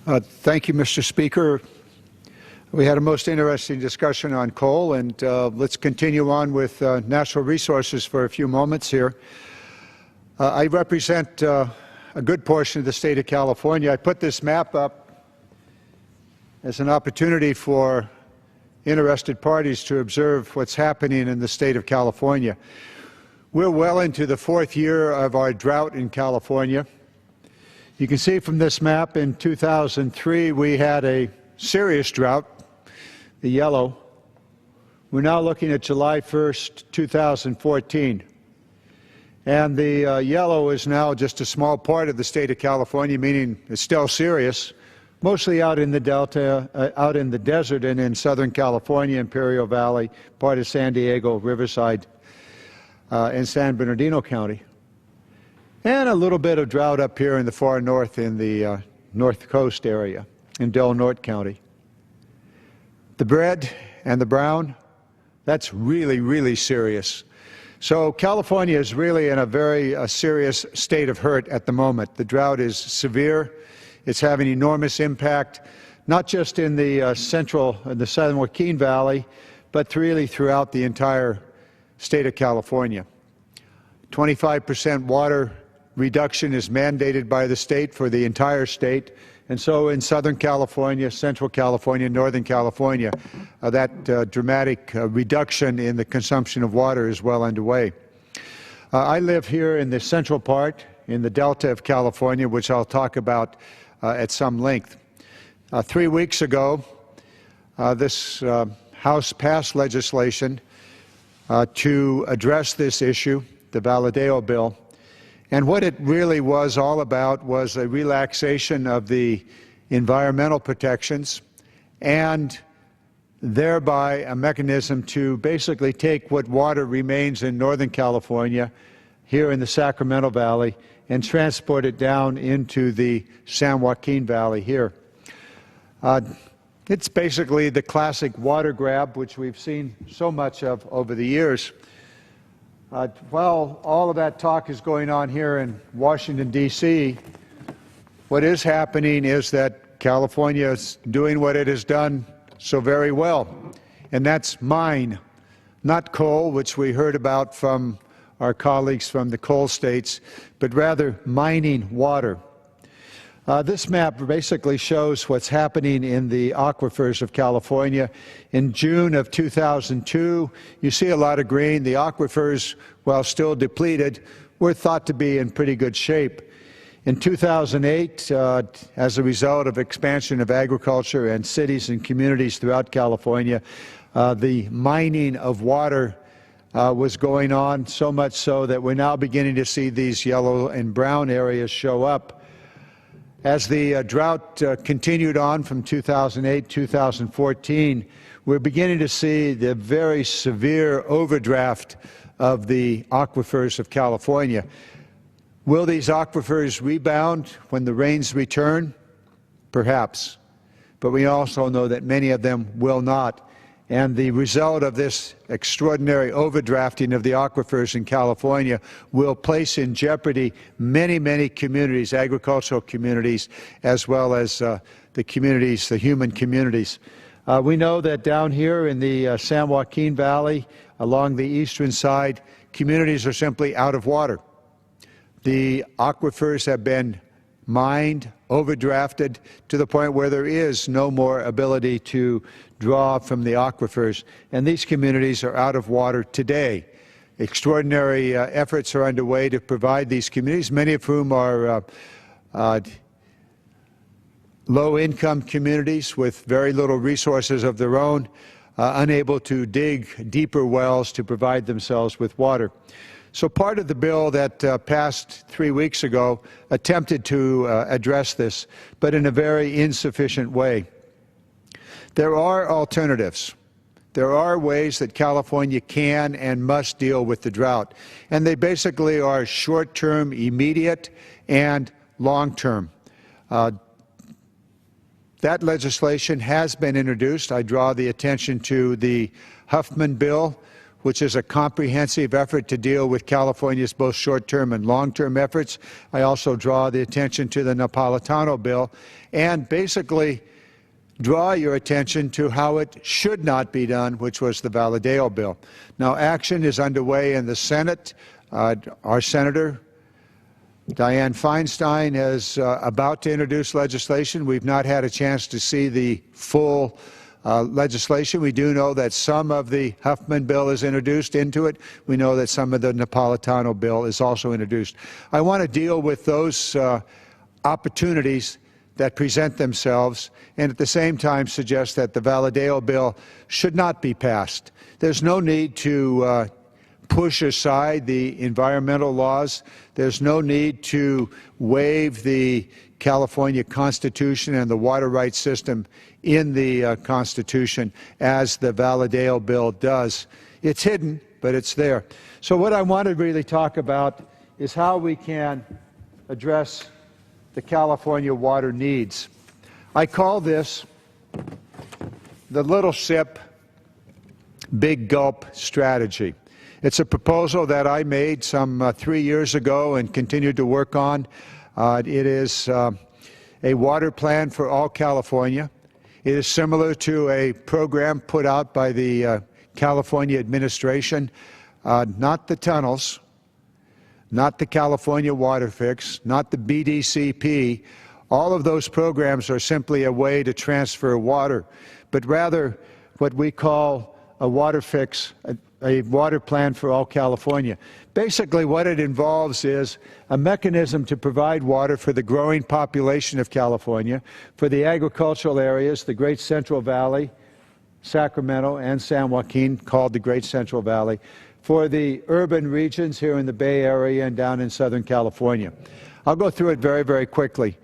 Thank you, Mr. Speaker. We had a most interesting discussion on coal, and let's continue on with natural resources for a few moments here. I represent a good portion of the state of California. I put this map up as an opportunity for interested parties to observe what's happening in the state of California. We're well into the 4th year of our drought in California. You can see from this map in 2003 we had a serious drought, the yellow. We're now looking at July 1st, 2014. And the yellow is now just a small part of the state of California, meaning it's still serious, mostly out in the Delta, out in the desert and in Southern California, Imperial Valley, part of San Diego, Riverside, and San Bernardino County. And a little bit of drought up here in the far north in the North Coast area in Del Norte County. The red and the brown, that's really, really serious. So California is really in a very serious state of hurt at the moment. The drought is severe. It's having enormous impact, not just in the San Joaquin Valley, but really throughout the entire state of California. 25% water reduction is mandated by the state for the entire state, and so in Southern California, Central California, Northern California, that dramatic reduction in the consumption of water is well underway. I live here in the central part, in the Delta of California, which I'll talk about at some length. 3 weeks ago, this House passed legislation to address this issue, the Valadeo bill. And what it really was all about was a relaxation of the environmental protections and thereby a mechanism to basically take what water remains in Northern California, here in the Sacramento Valley, and transport it down into the San Joaquin Valley here. It's basically the classic water grab, which we've seen so much of over the years. While all of that talk is going on here in Washington, D.C., what is happening is that California is doing what it has done so very well, and that's mine, not coal, which we heard about from our colleagues from the coal states, but rather mining water. This map basically shows what's happening in the aquifers of California. In June of 2002, you see a lot of green. The aquifers, while still depleted, were thought to be in pretty good shape. In 2008, as a result of expansion of agriculture and cities and communities throughout California, the mining of water was going on, so much so that we're now beginning to see these yellow and brown areas show up. As the drought continued on from 2008 to 2014, we're beginning to see the very severe overdraft of the aquifers of California. Will these aquifers rebound when the rains return? Perhaps. But we also know that many of them will not. And the result of this extraordinary overdrafting of the aquifers in California will place in jeopardy many, many communities, agricultural communities, as well as the communities, the human communities. We know that down here in the San Joaquin Valley, along the eastern side, communities are simply out of water. The aquifers have been mined, overdrafted, to the point where there is no more ability to draw from the aquifers, and these communities are out of water today. Extraordinary efforts are underway to provide these communities, many of whom are low-income communities with very little resources of their own, unable to dig deeper wells to provide themselves with water. So part of the bill that passed 3 weeks ago attempted to address this, but in a very insufficient way. There are alternatives. There are ways that California can and must deal with the drought, and they basically are short-term, immediate, and long-term. That legislation has been introduced. I draw the attention to the Huffman bill, which is a comprehensive effort to deal with California's both short-term and long-term efforts. I also draw the attention to the Napolitano bill and basically draw your attention to how it should not be done, which was the Valadeo bill. Now, action is underway in the Senate. Our Senator, Dianne Feinstein, is about to introduce legislation. We've not had a chance to see the full legislation. We do know that some of the Huffman bill is introduced into it. We know that some of the Napolitano bill is also introduced. I want to deal with those opportunities that present themselves and at the same time suggest that the Valadeo bill should not be passed. There's no need to push aside the environmental laws. There's no need to waive the California Constitution and the water rights system in the Constitution as the Valadeo bill does. It's hidden, but it's there. So what I want to really talk about is how we can address the California water needs. I call this the little sip, big gulp strategy. It's a proposal that I made some 3 years ago and continued to work on. It is a water plan for all California. It is similar to a program put out by the California administration, not the tunnels, not the California Water Fix, not the BDCP. All of those programs are simply a way to transfer water, but rather what we call a water fix, a water plan for all California. Basically, what it involves is a mechanism to provide water for the growing population of California, for the agricultural areas, the Great Central Valley, Sacramento and San Joaquin, called the Great Central Valley, for the urban regions here in the Bay Area and down in Southern California. I'll go through it very, very quickly.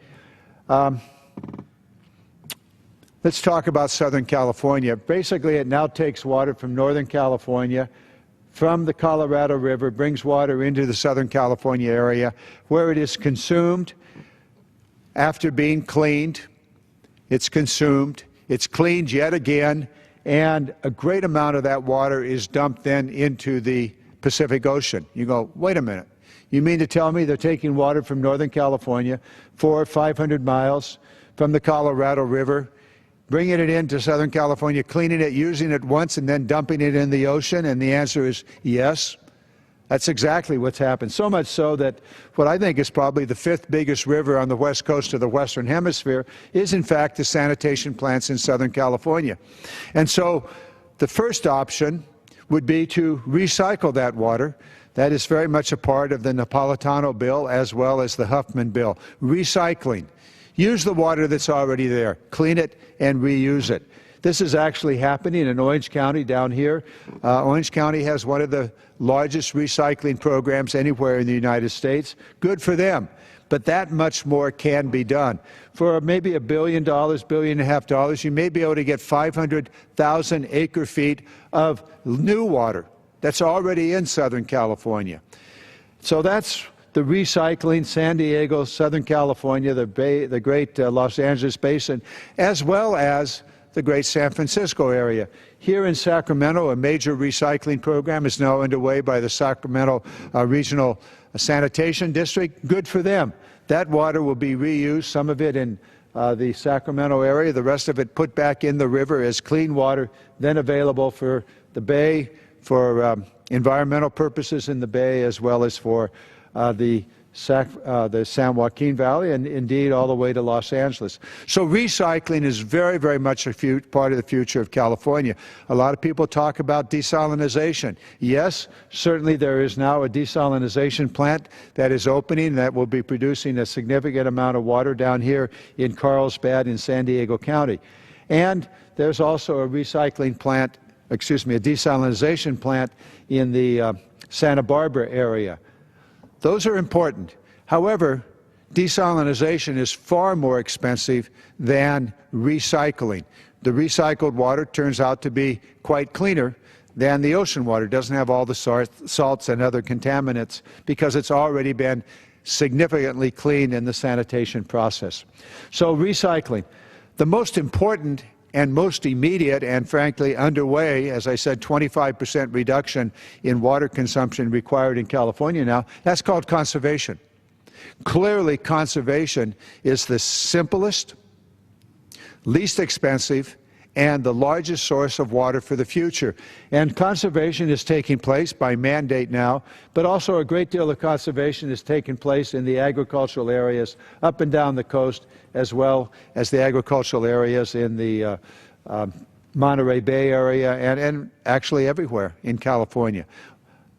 Let's talk about Southern California. Basically, it now takes water from Northern California, from the Colorado River, brings water into the Southern California area, where it is consumed. After being cleaned, it's consumed, it's cleaned yet again, and a great amount of that water is dumped then into the Pacific Ocean. You go, wait a minute. You mean to tell me they're taking water from Northern California, 400 or 500 miles from the Colorado River, bringing it into Southern California, cleaning it, using it once, and then dumping it in the ocean? And the answer is yes. That's exactly what's happened. So much so that what I think is probably the 5th biggest river on the west coast of the Western Hemisphere is, in fact, the sanitation plants in Southern California. And so the first option would be to recycle that water. That is very much a part of the Napolitano bill as well as the Huffman bill. Recycling. Use the water that's already there, clean it, and reuse it. This is actually happening in Orange County down here. Orange County has one of the largest recycling programs anywhere in the United States. Good for them. But that much more can be done. For maybe $1 billion, $1.5 billion, you may be able to get 500,000 acre-feet of new water that's already in Southern California. So that's the recycling, San Diego, Southern California, the great Los Angeles basin, as well as the great San Francisco area. Here in Sacramento, a major recycling program is now underway by the Sacramento Regional Sanitation District. Good for them. That water will be reused, some of it in the Sacramento area, the rest of it put back in the river as clean water, then available for the Bay, for environmental purposes in the Bay, as well as for the San Joaquin Valley, and indeed all the way to Los Angeles. So recycling is very, very much a part of the future of California. A lot of people talk about desalinization. Yes, certainly there is now a desalinization plant that is opening that will be producing a significant amount of water down here in Carlsbad in San Diego County. And there's also a recycling plant, a desalinization plant in the Santa Barbara area. Those are important. However, desalinization is far more expensive than recycling. The recycled water turns out to be quite cleaner than the ocean water. It doesn't have all the salts and other contaminants because it's already been significantly cleaned in the sanitation process. So recycling. The most important and most immediate and, frankly, underway, as I said, 25% reduction in water consumption required in California now, that's called conservation. Clearly, conservation is the simplest, least expensive, and the largest source of water for the future. And conservation is taking place by mandate now, but also a great deal of conservation is taking place in the agricultural areas up and down the coast, as well as the agricultural areas in the Monterey Bay area and actually everywhere in California.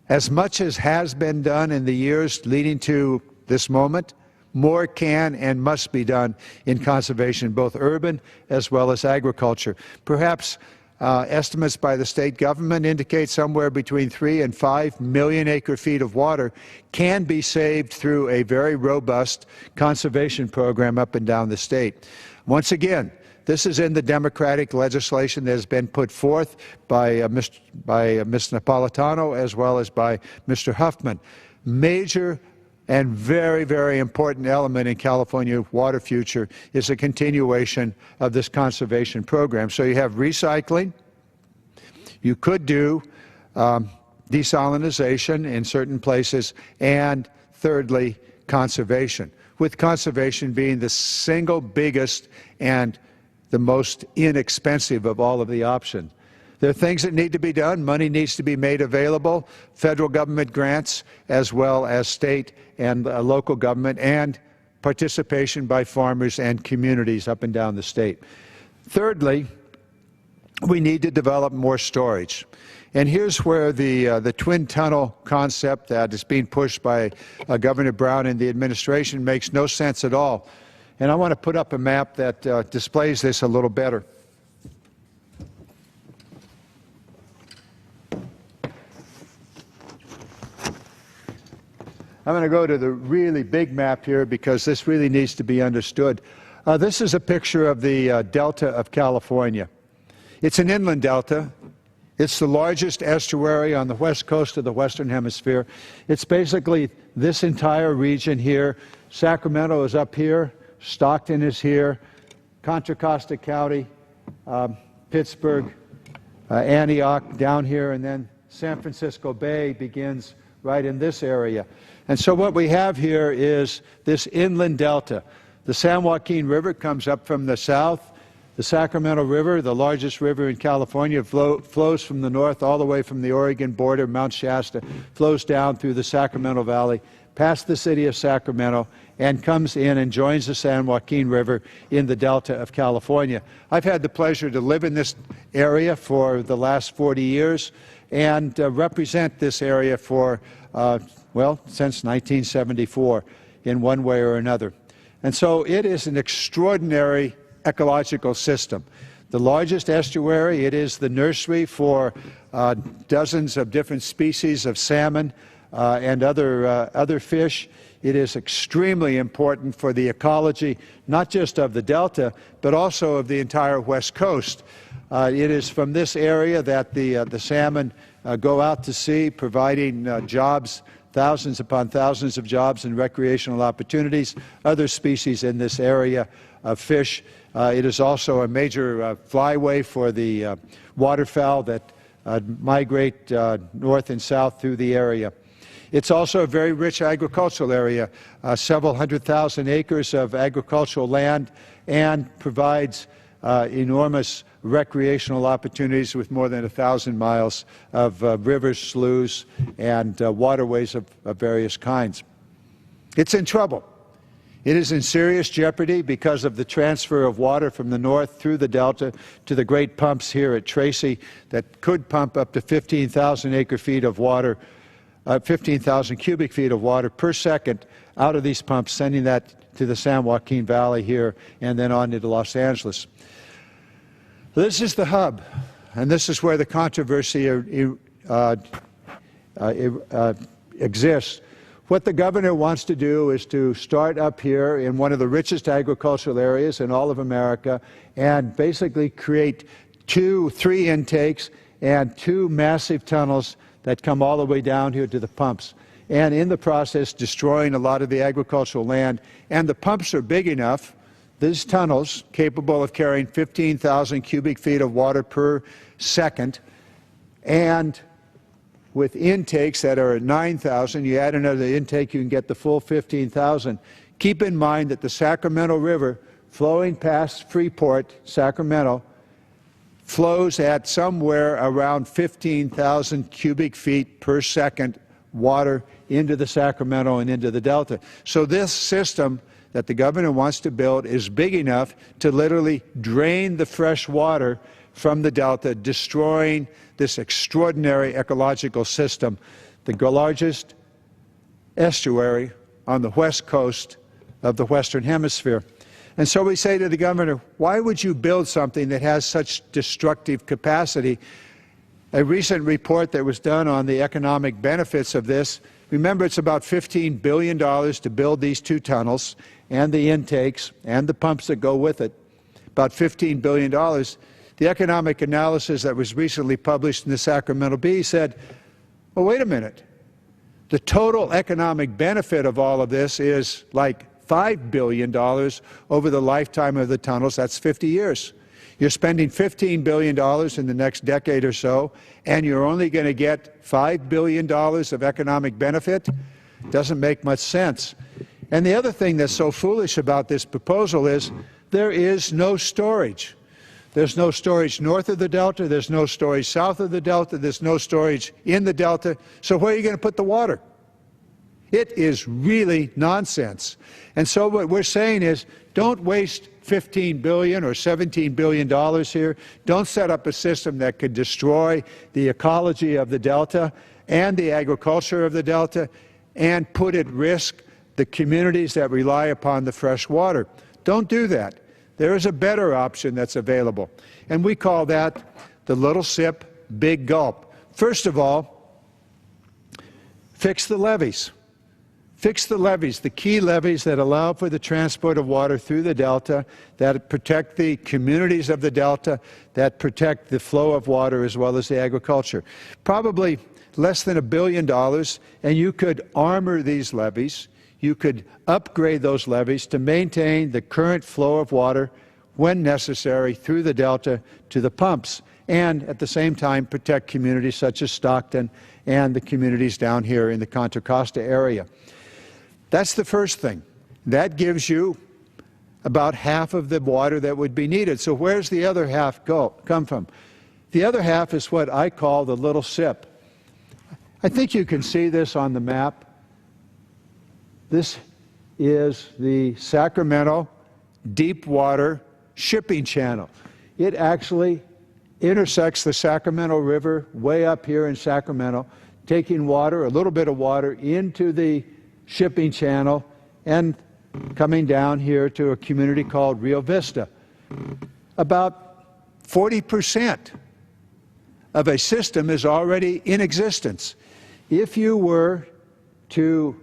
As much as has been done in the years leading to this moment, more can and must be done in conservation, both urban as well as agriculture. Perhaps estimates by the state government indicate somewhere between 3 and 5 million acre-feet of water can be saved through a very robust conservation program up and down the state. Once again, this is in the Democratic legislation that has been put forth by Ms. Napolitano as well as by Mr. Huffman. Major and very, very important element in California water future is a continuation of this conservation program. So you have recycling. You could do desalinization in certain places. And thirdly, conservation, with conservation being the single biggest and the most inexpensive of all of the options. There are things that need to be done. Money needs to be made available, federal government grants, as well as state and local government, and participation by farmers and communities up and down the state. Thirdly, we need to develop more storage. And here's where the twin tunnel concept that is being pushed by Governor Brown and the administration makes no sense at all. And I want to put up a map that displays this a little better. I'm going to go to the really big map here because this really needs to be understood. This is a picture of the Delta of California. It's an inland delta. It's the largest estuary on the west coast of the Western Hemisphere. It's basically this entire region here. Sacramento is up here. Stockton is here. Contra Costa County, Pittsburgh, Antioch down here, and then San Francisco Bay begins right in this area. And so what we have here is this inland delta. The San Joaquin River comes up from the south. The Sacramento River, the largest river in California, flows from the north all the way from the Oregon border, Mount Shasta, flows down through the Sacramento Valley, past the city of Sacramento, and comes in and joins the San Joaquin River in the Delta of California. I've had the pleasure to live in this area for the last 40 years and represent this area for well, since 1974 in one way or another. And so it is an extraordinary ecological system. The largest estuary, it is the nursery for dozens of different species of salmon and other fish. It is extremely important for the ecology, not just of the Delta, but also of the entire West Coast. It is from this area that the salmon go out to sea, providing jobs, thousands upon thousands of jobs and recreational opportunities. Other species in this area of fish. It is also a major flyway for the waterfowl that migrate north and south through the area. It's also a very rich agricultural area, several 100,000 acres of agricultural land, and provides enormous recreational opportunities with more than 1,000 miles of rivers, sloughs, and waterways of various kinds. It's in trouble. It is in serious jeopardy because of the transfer of water from the north through the Delta to the great pumps here at Tracy that could pump up to 15,000 acre-feet of water, 15,000 cubic feet of water per second out of these pumps, sending that to the San Joaquin Valley here and then on into Los Angeles. This is the hub, and this is where the controversy exists. What the governor wants to do is to start up here in one of the richest agricultural areas in all of America and basically create 3 intakes and 2 massive tunnels that come all the way down here to the pumps. And in the process, destroying a lot of the agricultural land. And the pumps are big enough these tunnels, capable of carrying 15,000 cubic feet of water per second, and with intakes that are at 9,000, you add another intake, you can get the full 15,000. Keep in mind that the Sacramento River, flowing past Freeport, Sacramento, flows at somewhere around 15,000 cubic feet per second water into the Sacramento and into the Delta. So this system that the governor wants to build is big enough to literally drain the fresh water from the Delta, destroying this extraordinary ecological system, the largest estuary on the west coast of the Western Hemisphere. And so we say to the governor, why would you build something that has such destructive capacity? A recent report that was done on the economic benefits of this, remember it's about $15 billion to build these two tunnels and the intakes and the pumps that go with it, about $15 billion. The economic analysis that was recently published in the Sacramento Bee said, well, wait a minute. The total economic benefit of all of this is like $5 billion over the lifetime of the tunnels. That's 50 years. You're spending $15 billion in the next decade or so, and you're only going to get $5 billion of economic benefit? Doesn't make much sense. And the other thing that's so foolish about this proposal is there is no storage. There's no storage north of the Delta, there's no storage south of the Delta, there's no storage in the Delta. So where are you going to put the water? It is really nonsense. And so what we're saying is, don't waste $15 billion or $17 billion here. Don't set up a system that could destroy the ecology of the Delta and the agriculture of the Delta and put at risk the communities that rely upon the fresh water. Don't do that. There is a better option that's available, and we call that the little sip, big gulp. First of all, fix the levees. Fix the levees, the key levees that allow for the transport of water through the Delta, that protect the communities of the Delta, that protect the flow of water as well as the agriculture. Probably less than $1 billion, and you could armor these levees. You could upgrade those levees to maintain the current flow of water when necessary through the Delta to the pumps, and at the same time protect communities such as Stockton and the communities down here in the Contra Costa area. That's the first thing. That gives you about half of the water that would be needed. So where's the other half come from? The other half is what I call the little sip. I think you can see this on the map. This is the Sacramento deep water shipping channel. It actually intersects the Sacramento River way up here in Sacramento, taking water, a little bit of water, into the shipping channel and coming down here to a community called Rio Vista. About 40% of a system is already in existence. If you were to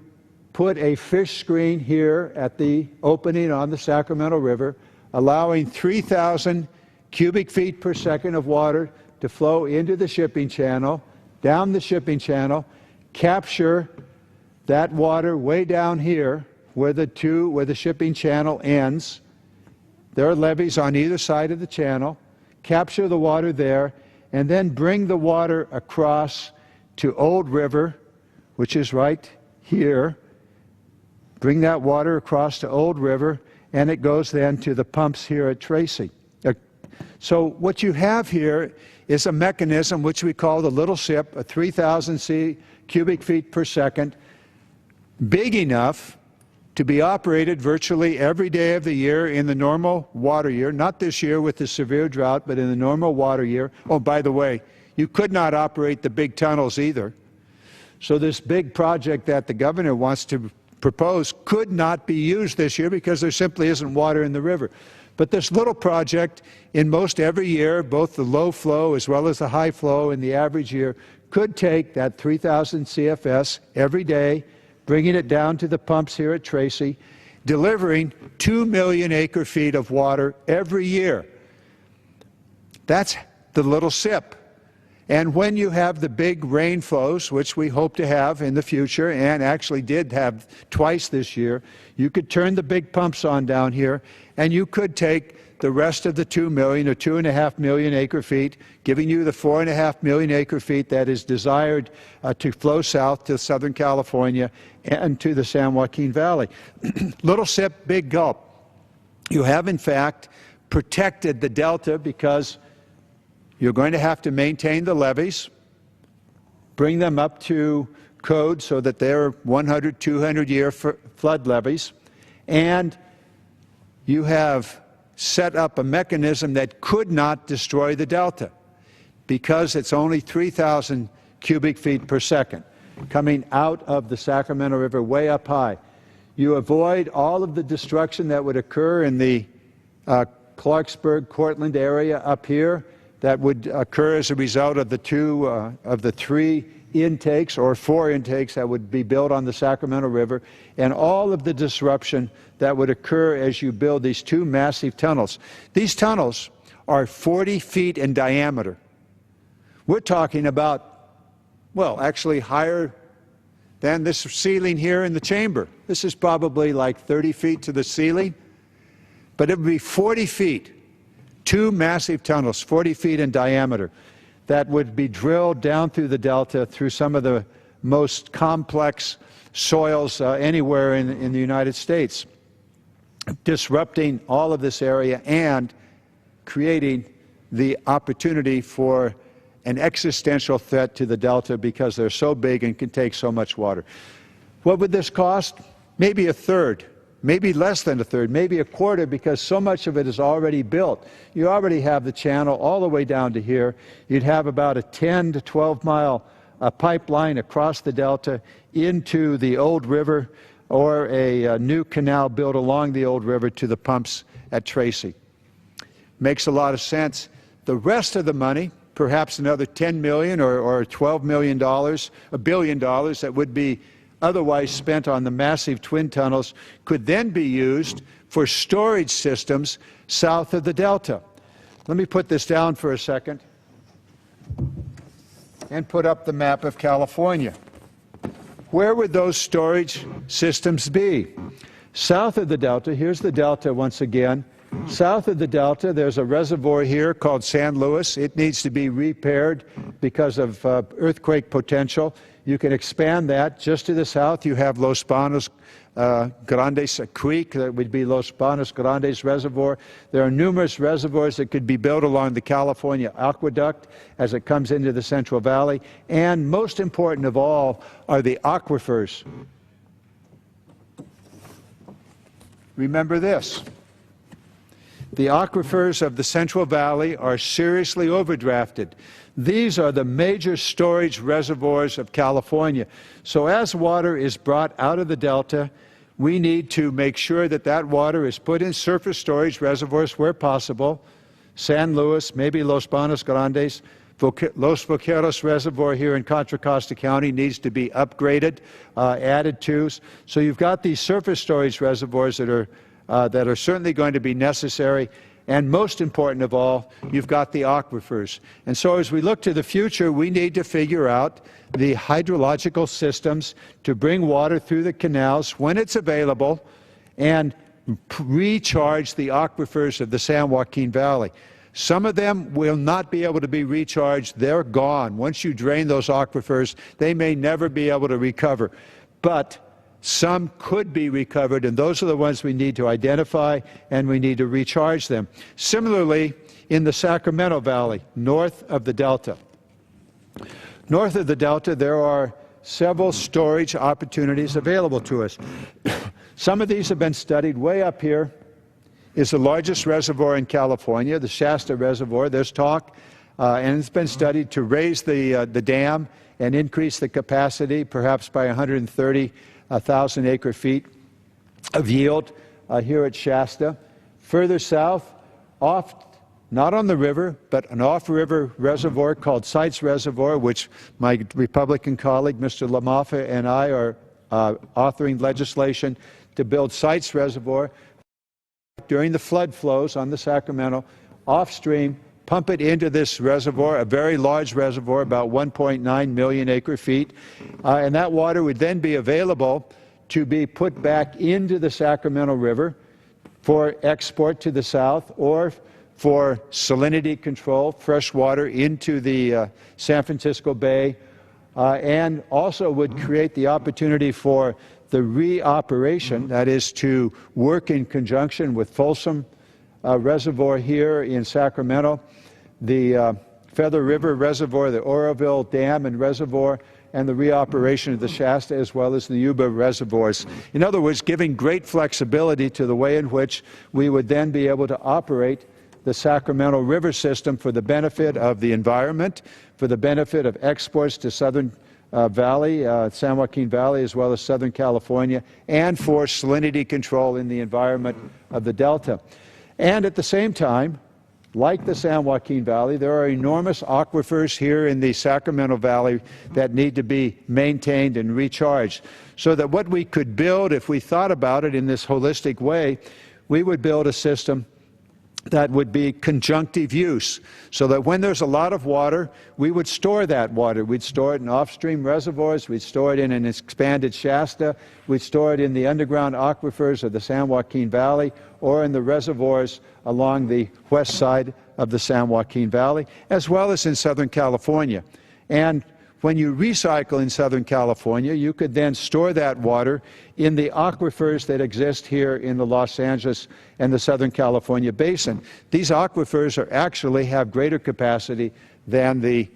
put a fish screen here at the opening on the Sacramento River, allowing 3,000 cubic feet per second of water to flow into the shipping channel, down the shipping channel, capture that water way down here where the shipping channel ends. There are levees on either side of the channel. Capture the water there, and then bring the water across to Old River, which is right here. Bring that water across to Old River, and it goes then to the pumps here at Tracy. So what you have here is a mechanism which we call the little sip, a 3,000 cubic feet per second, big enough to be operated virtually every day of the year in the normal water year, not this year with the severe drought, but in the normal water year. Oh, by the way, you could not operate the big tunnels either. So this big project that the governor wants to propose could not be used this year because there simply isn't water in the river. But this little project, in most every year, both the low flow as well as the high flow in the average year, could take that 3,000 CFS every day, bringing it down to the pumps here at Tracy, delivering 2 million acre-feet of water every year. That's the little sip. And when you have the big rain flows, which we hope to have in the future, and actually did have twice this year, you could turn the big pumps on down here, and you could take the rest of the 2 million or 2.5 million acre feet, giving you the 4.5 million acre feet that is desired to flow south to Southern California and to the San Joaquin Valley. Little sip, big gulp. You have, in fact, protected the delta because you're going to have to maintain the levees, bring them up to code so that they're 100, 200-year flood levees, and you have set up a mechanism that could not destroy the delta because it's only 3,000 cubic feet per second coming out of the Sacramento River way up high. You avoid all of the destruction that would occur in the Clarksburg, Cortland area up here that would occur as a result of the three intakes or 4 intakes that would be built on the Sacramento River, and all of the disruption that would occur as you build these 2 massive tunnels. These tunnels are 40 feet in diameter. We're talking about, well, actually higher than this ceiling here in the chamber. This is probably like 30 feet to the ceiling, but it would be 40 feet. 2 massive tunnels, 40 feet in diameter, that would be drilled down through the delta through some of the most complex soils anywhere in the United States, disrupting all of this area and creating the opportunity for an existential threat to the delta because they're so big and can take so much water. What would this cost? Maybe a third. Maybe less than a third, maybe a quarter, because so much of it is already built. You already have the channel all the way down to here. You'd have about a 10 to 12 mile pipeline across the delta into the old river, or a new canal built along the old river to the pumps at Tracy. Makes a lot of sense. The rest of the money, perhaps another $10 million or $12 million, $1 billion that would be otherwise spent on the massive twin tunnels, could then be used for storage systems south of the delta. Let me put this down for a second and put up the map of California. Where would those storage systems be? South of the delta, here's the delta once again. South of the delta, there's a reservoir here called San Luis. It needs to be repaired because of earthquake potential. You can expand that. Just to the south, you have Los Banos Grandes Creek. That would be Los Banos Grandes Reservoir. There are numerous reservoirs that could be built along the California Aqueduct as it comes into the Central Valley. And most important of all are the aquifers. Remember this. The aquifers of the Central Valley are seriously overdrafted. These are the major storage reservoirs of California. So as water is brought out of the delta, we need to make sure that that water is put in surface storage reservoirs where possible. San Luis, maybe Los Banos Grandes, Los Vaqueros Reservoir here in Contra Costa County needs to be upgraded, added to. So you've got these surface storage reservoirs that are certainly going to be necessary. And most important of all, you've got the aquifers. And so as we look to the future, we need to figure out the hydrological systems to bring water through the canals when it's available and recharge the aquifers of the San Joaquin Valley. Some of them will not be able to be recharged. They're gone. Once you drain those aquifers, they may never be able to recover. But some could be recovered, and those are the ones we need to identify, and we need to recharge them. Similarly, in the Sacramento Valley, north of the delta. North of the delta, there are several storage opportunities available to us. Some of these have been studied. Way up here is the largest reservoir in California, the Shasta Reservoir. There's talk, and it's been studied to raise the dam and increase the capacity, perhaps by 130,000 acre feet of yield here at Shasta. Further south, off, not on the river, but an off-river reservoir called Sites Reservoir, which my Republican colleague, Mr. LaMaffa, and I are authoring legislation to build Sites Reservoir during the flood flows on the Sacramento, off-stream pump it into this reservoir, a very large reservoir, about 1.9 million acre-feet, and that water would then be available to be put back into the Sacramento River for export to the south or for salinity control, fresh water into the San Francisco Bay, and also would create the opportunity for the reoperation, that is to work in conjunction with Folsom Reservoir here in Sacramento, the Feather River Reservoir, the Oroville Dam and Reservoir, and the reoperation of the Shasta as well as the Yuba reservoirs. In other words, giving great flexibility to the way in which we would then be able to operate the Sacramento River system for the benefit of the environment, for the benefit of exports to Southern Valley, San Joaquin Valley, as well as Southern California, and for salinity control in the environment of the Delta. And at the same time, like the San Joaquin Valley, there are enormous aquifers here in the Sacramento Valley that need to be maintained and recharged. So that what we could build, if we thought about it in this holistic way, we would build a system that would be conjunctive use, so that when there's a lot of water, we would store that water. We'd store it in off-stream reservoirs, we'd store it in an expanded Shasta, we'd store it in the underground aquifers of the San Joaquin Valley, or in the reservoirs along the west side of the San Joaquin Valley, as well as in Southern California. And when you recycle in Southern California, you could then store that water in the aquifers that exist here in the Los Angeles and the Southern California basin. These aquifers actually have greater capacity than the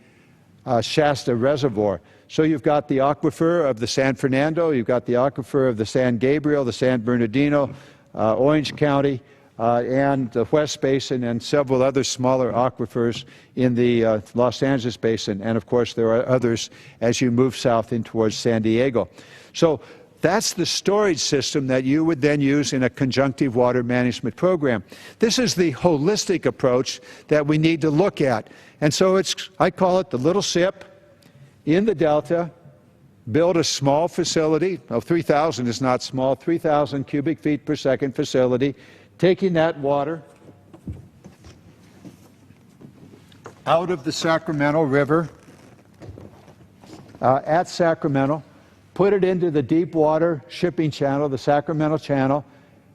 Shasta Reservoir. So you've got the aquifer of the San Fernando, you've got the aquifer of the San Gabriel, the San Bernardino, Orange County, and the West Basin, and several other smaller aquifers in the Los Angeles Basin. And of course, there are others as you move south in towards San Diego. So that's the storage system that you would then use in a conjunctive water management program. This is the holistic approach that we need to look at. And so I call it the little SIP in the Delta. Build a small facility. Well, 3,000 is not small, 3,000 cubic feet per second facility, taking that water out of the Sacramento River at Sacramento, put it into the deep water shipping channel, the Sacramento Channel,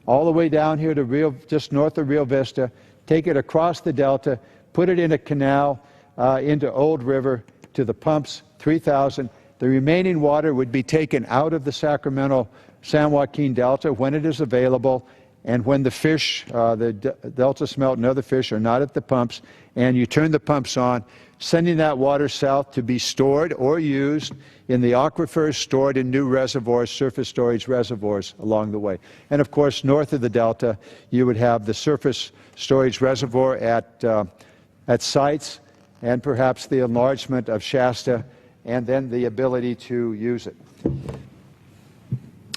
all the way down here to just north of Rio Vista, take it across the Delta, put it in a canal into Old River to the pumps, 3,000. The remaining water would be taken out of the Sacramento San Joaquin Delta when it is available, and when the fish, the Delta smelt and other fish are not at the pumps, and you turn the pumps on, sending that water south to be stored or used in the aquifers, stored in new reservoirs, surface storage reservoirs along the way. And of course, north of the Delta, you would have the surface storage reservoir at sites, and perhaps the enlargement of Shasta, and then the ability to use it.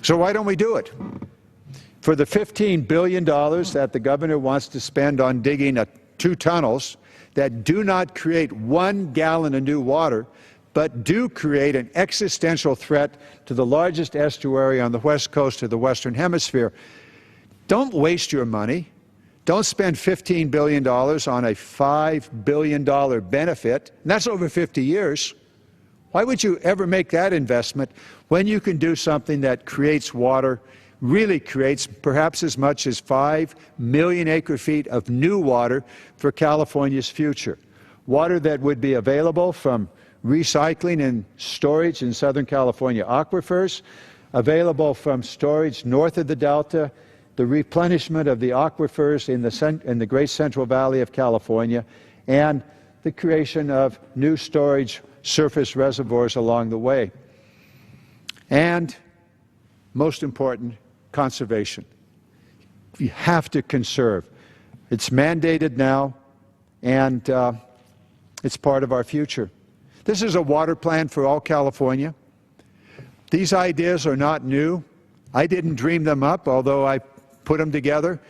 So why don't we do it? For the $15 billion that the governor wants to spend on digging 2 tunnels that do not create 1 gallon of new water, but do create an existential threat to the largest estuary on the west coast of the Western Hemisphere, don't waste your money. Don't spend $15 billion on a $5 billion benefit, and that's over 50 years. Why would you ever make that investment when you can do something that creates water, really creates perhaps as much as 5 million acre-feet of new water for California's future? Water that would be available from recycling and storage in Southern California aquifers, available from storage north of the Delta, the replenishment of the aquifers in the Great Central Valley of California, and the creation of new storage surface reservoirs along the way. And most important, conservation. You have to conserve. It's mandated now, and it's part of our future. This is a water plan for all California. These ideas are not new. I didn't dream them up, although I put them together.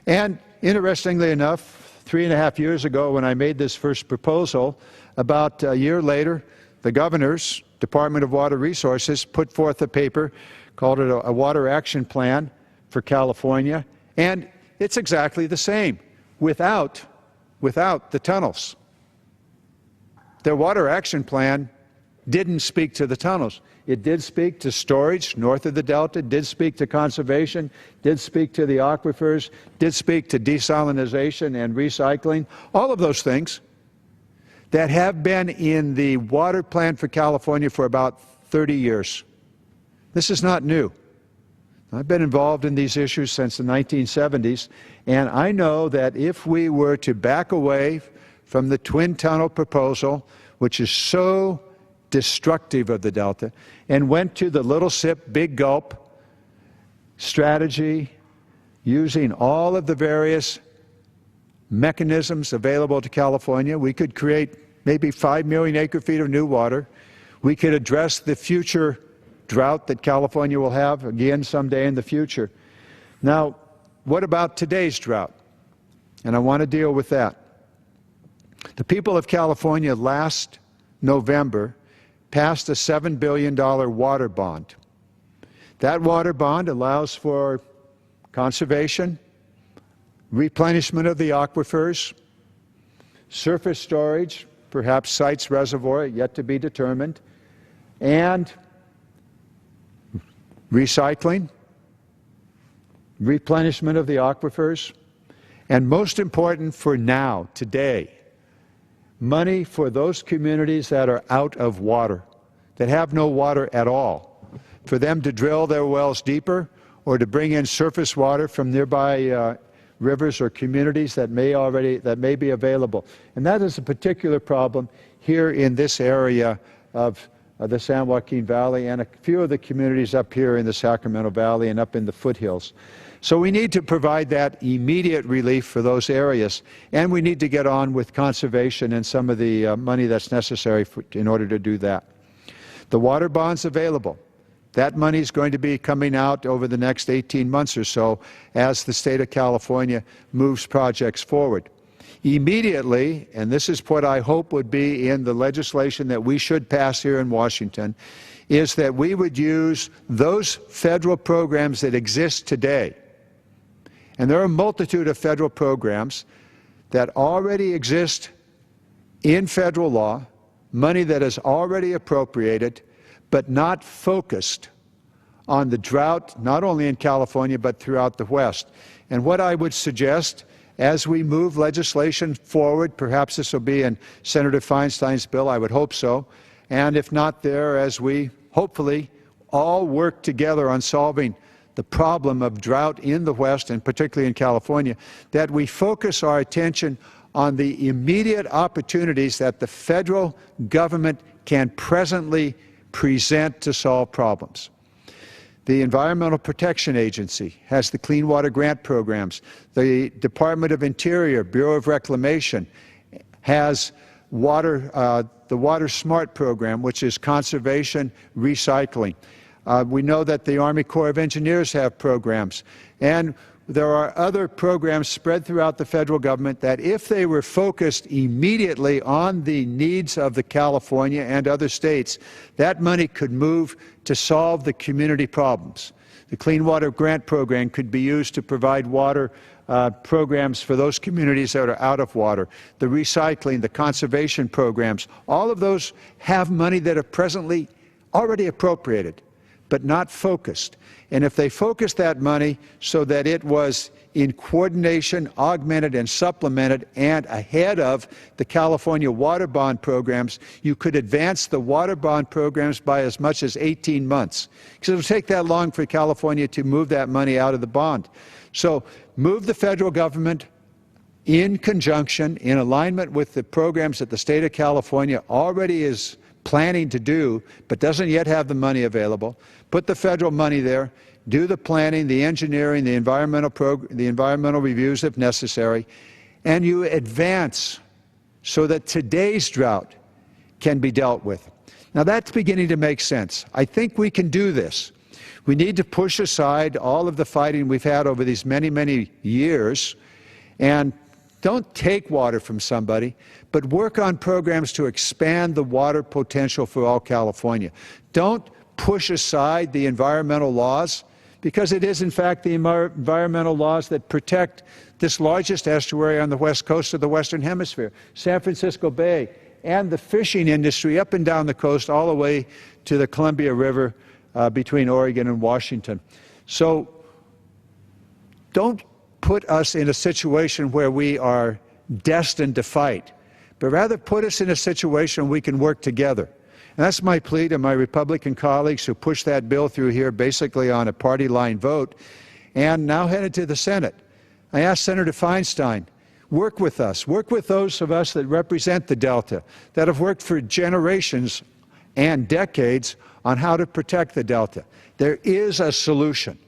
And interestingly enough, 3.5 years ago when I made this first proposal, about a year later, the governor's Department of Water Resources put forth a paper, called it a Water Action Plan for California, and it's exactly the same, without without the tunnels. Their water action plan didn't speak to the tunnels. It did speak to storage north of the Delta, did speak to conservation, did speak to the aquifers, did speak to desalinization and recycling, all of those things that have been in the water plan for California for about 30 years. This is not new. I've been involved in these issues since the 1970s, and I know that if we were to back away from the twin tunnel proposal, which is so destructive of the Delta, and went to the little sip, big gulp strategy, using all of the various mechanisms available to California, we could create maybe 5 million acre-feet of new water. We could address the future drought that California will have again someday in the future. Now, what about today's drought? And I want to deal with that. The people of California last November passed a $7 billion water bond. That water bond allows for conservation, replenishment of the aquifers, surface storage, perhaps Sites Reservoir, yet to be determined, and recycling, replenishment of the aquifers, and most important for now, today, money for those communities that are out of water, that have no water at all, for them to drill their wells deeper or to bring in surface water from nearby rivers or communities that may be available. And that is a particular problem here in this area of the San Joaquin Valley and a few of the communities up here in the Sacramento Valley and up in the foothills. So we need to provide that immediate relief for those areas, and we need to get on with conservation and some of the money that's necessary in order to do that. The water bond's available. That money is going to be coming out over the next 18 months or so as the state of California moves projects forward. Immediately, and this is what I hope would be in the legislation that we should pass here in Washington, is that we would use those federal programs that exist today. And there are a multitude of federal programs that already exist in federal law, money that is already appropriated, but not focused on the drought, not only in California, but throughout the West. And what I would suggest, as we move legislation forward, perhaps this will be in Senator Feinstein's bill, I would hope so, and if not there, as we hopefully all work together on solving the problem of drought in the West, and particularly in California, that we focus our attention on the immediate opportunities that the federal government can presently present to solve problems. The Environmental Protection Agency has the Clean Water Grant programs. The Department of Interior, Bureau of Reclamation, has the Water Smart program, which is conservation recycling. We know that the Army Corps of Engineers have programs. And there are other programs spread throughout the federal government that, if they were focused immediately on the needs of the California and other states, that money could move to solve the community problems. The Clean Water Grant Program could be used to provide water programs for those communities that are out of water. The recycling, the conservation programs, all of those have money that are presently already appropriated, but not focused. And if they focused that money so that it was in coordination, augmented and supplemented, and ahead of the California water bond programs, you could advance the water bond programs by as much as 18 months. Because it will take that long for California to move that money out of the bond. So move the federal government in conjunction, in alignment with the programs that the state of California already is planning to do, but doesn't yet have the money available. Put the federal money there, do the planning, the engineering, the environmental reviews if necessary, and you advance so that today's drought can be dealt with. Now that's beginning to make sense. I think we can do this. We need to push aside all of the fighting we've had over these many, many years, and don't take water from somebody, but work on programs to expand the water potential for all California. Don't push aside the environmental laws, because it is, in fact, the environmental laws that protect this largest estuary on the west coast of the Western Hemisphere, San Francisco Bay, and the fishing industry up and down the coast all the way to the Columbia River between Oregon and Washington. So don't put us in a situation where we are destined to fight, but rather put us in a situation where we can work together. And that's my plea to my Republican colleagues who pushed that bill through here basically on a party line vote and now headed to the Senate. I asked Senator Feinstein, work with us, work with those of us that represent the Delta, that have worked for generations and decades on how to protect the Delta. There is a solution.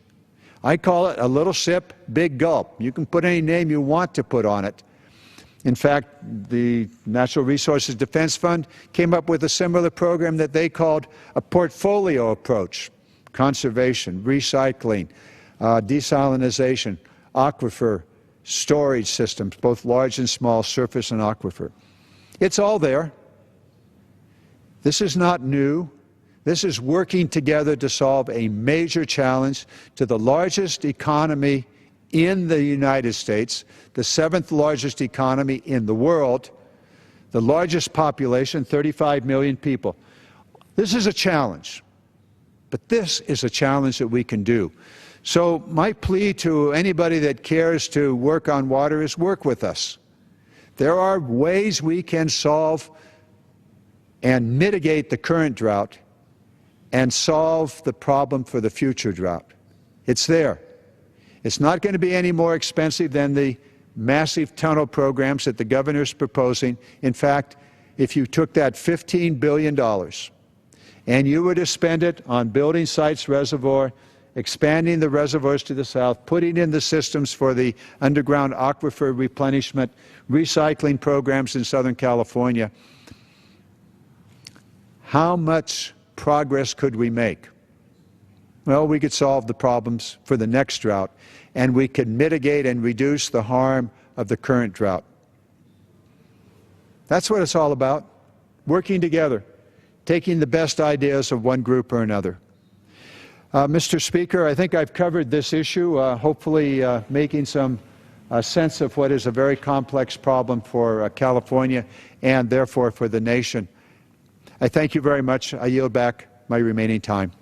I call it a little sip, big gulp. You can put any name you want to put on it. In fact, the Natural Resources Defense Fund came up with a similar program that they called a portfolio approach: conservation, recycling, desalinization, aquifer, storage systems, both large and small, surface and aquifer. It's all there. This is not new. This is working together to solve a major challenge to the largest economy in the United States, the 7th largest economy in the world, the largest population, 35 million people. This is a challenge, but this is a challenge that we can do. So my plea to anybody that cares to work on water is work with us. There are ways we can solve and mitigate the current drought and solve the problem for the future drought. It's there. It's not going to be any more expensive than the massive tunnel programs that the governor's proposing. In fact, if you took that $15 billion and you were to spend it on building Sites Reservoir, expanding the reservoirs to the south, putting in the systems for the underground aquifer replenishment, recycling programs in Southern California, how much progress could we make? Well, we could solve the problems for the next drought, and we could mitigate and reduce the harm of the current drought. That's what it's all about, working together, taking the best ideas of one group or another. Mr. Speaker, I think I've covered this issue, hopefully making some sense of what is a very complex problem for California and therefore for the nation. I thank you very much. I yield back my remaining time.